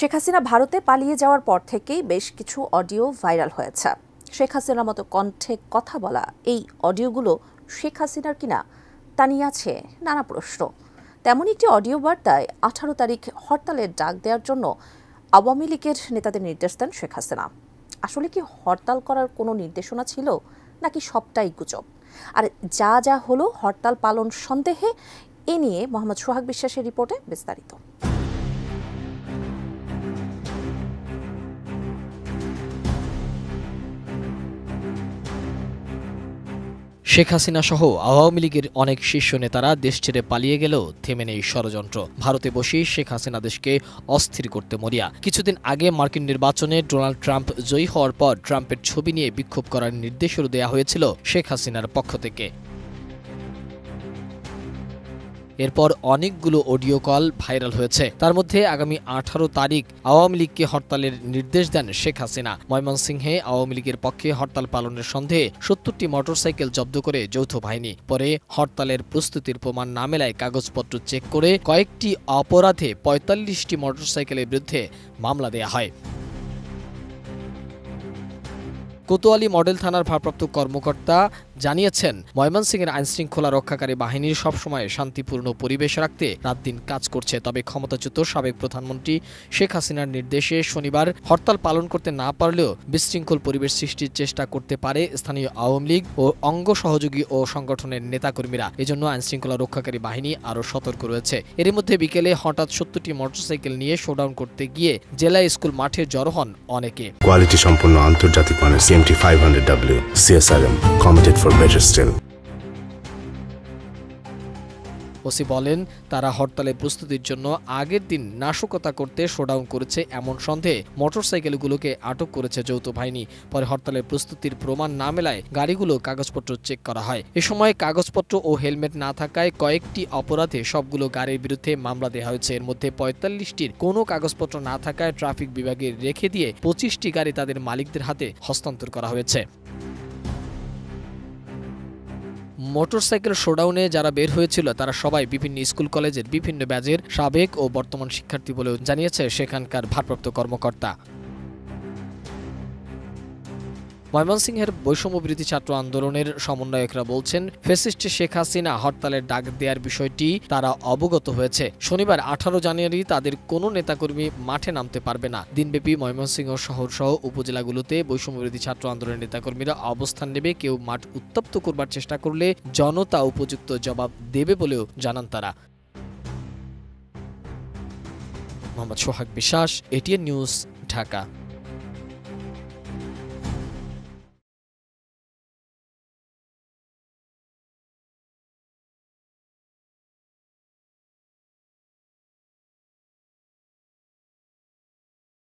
শেখ হাসিনা ভারতে পালিয়ে যাওয়ার পর থেকেই বেশ কিছু অডিও ভাইরাল হয়েছে। শেখ হাসিনার মতো কণ্ঠে কথা বলা এই অডিওগুলো শেখ হাসিনার কিনা তা নিয়ে আছে নানা প্রশ্ন। তেমন একটি অডিও বার্তায় 18 তারিখ হরতালের ডাক দেওয়ার জন্য আওয়ামী লীগের নেতাদের নির্দেশ দেন শেখ হাসিনা। আসলে কি হরতাল করার কোনো নির্দেশনা ছিল নাকি সবটাই গুজব? আর যা যা হলো হরতাল পালন সন্দেহে, এ নিয়ে মোহাম্মদ সোহাগ বিশ্বাসের রিপোর্টে বিস্তারিত। শেখ হাসিনা সহ আওয়ামী লীগের অনেক শীর্ষ নেতারা দেশ ছেড়ে পালিয়ে গেলেও থেমে নেই ষড়যন্ত্র। ভারতে বসেই শেখ হাসিনা দেশকে অস্থির করতে মরিয়া। কিছুদিন আগে মার্কিন নির্বাচনে ডোনাল্ড ট্রাম্প জয়ী হওয়ার পর ট্রাম্পের ছবি নিয়ে বিক্ষোভ করার নির্দেশও দেওয়া হয়েছিল শেখ হাসিনার পক্ষ থেকে। এরপর অনেকগুলো অডিও কল ভাইরাল হয়েছে। তার মধ্যে আগামী 18 তারিখ আওয়ামী লীগকে হরতালের নির্দেশ দেন শেখ হাসিনা। ময়মনসিংহে আওয়ামী লীগের পক্ষে হরতাল পালনের সন্দেহে 70টি মোটরসাইকেল জব্দ করে যৌথ বাহিনী। পরে হরতালের প্রস্তুতির প্রমাণ না মেলায় কাগজপত্র চেক করে কয়েকটি অপরাধে 45টি মোটরসাইকেলের বিরুদ্ধে মামলা দেয়া হয়। কোতোয়ালি মডেল থানার ভারপ্রাপ্ত কর্মকর্তা জানিয়েছেন, ময়মনসিংহের আইনশৃঙ্খলা রক্ষাকারী বাহিনীর সবসময় শান্তিপূর্ণ পরিবেশ রাখতে রাত দিন কাজ করছে। তবে ক্ষমতাচ্যুত সাবেক প্রধানমন্ত্রী শেখ হাসিনার নির্দেশে শনিবার হরতাল পালন করতে না পারলেও বিশৃঙ্খল পরিবেশ সৃষ্টির চেষ্টা করতে পারে স্থানীয় আওয়ামী লীগ ও অঙ্গ সহযোগী ও সংগঠনের নেতাকর্মীরা। এজন্য আইনশৃঙ্খলা রক্ষাকারী বাহিনী আরও সতর্ক রয়েছে। এর মধ্যে বিকেলে হঠাৎ 70টি মোটরসাইকেল নিয়ে শোডাউন করতে গিয়ে জেলা স্কুল মাঠে জড়ো হন অনেকে। কোয়ালিটি সম্পন্ন আন্তর্জাতিক মানের CMT 500W CSRM committed for better still. OC বলেন, তারা হরতালের প্রস্তুতির জন্য আগের দিন নাশকতা করতে শোডাউন করেছে এমন সন্দেহে মোটরসাইকেলগুলোকে আটক করেছে যৌথ বাহিনী। পরে হরতালের প্রস্তুতির প্রমাণ না মেলায় গাড়িগুলো কাগজপত্র চেক করা হয়। এ সময় কাগজপত্র ও হেলমেট না থাকায় কয়েকটি অপরাধে সবগুলো গাড়ির বিরুদ্ধে মামলা দেওয়া হয়েছে। এর মধ্যে 45টির কোনো কাগজপত্র না থাকায় ট্রাফিক বিভাগে রেখে দিয়ে 25টি গাড়ি তাদের মালিকদের হাতে হস্তান্তর করা হয়েছে। মোটরসাইকেল শোডাউনে যারা বের হয়েছিল তারা সবাই বিভিন্ন স্কুল কলেজের বিভিন্ন ব্যাচের সাবেক ও বর্তমান শিক্ষার্থী বলেও জানিয়েছে সেখানকার ভারপ্রাপ্ত কর্মকর্তা। ময়মনসিংহের বৈষম্যবিরোধী ছাত্র আন্দোলনের সমন্বয়করা বলছেন, ফ্যাসিস্ট শেখ হাসিনা হরতালের ডাক দেওয়ার বিষয়টি তারা অবগত হয়েছে। শনিবার 18 জানুয়ারি তাদের কোনো নেতাকর্মী মাঠে নামতে পারবে না। দিনব্যাপী ময়মনসিংহ শহর সহ উপজেলাগুলোতে বৈষম্যবিরোধী ছাত্র আন্দোলনের নেতাকর্মীরা অবস্থান নেবে। কেউ মাঠ উত্তপ্ত করবার চেষ্টা করলে জনতা উপযুক্ত জবাব দেবে বলেও জানান তারা। মোহাম্মদ সোহাগ বিশ্বাস, ATN নিউজ, ঢাকা।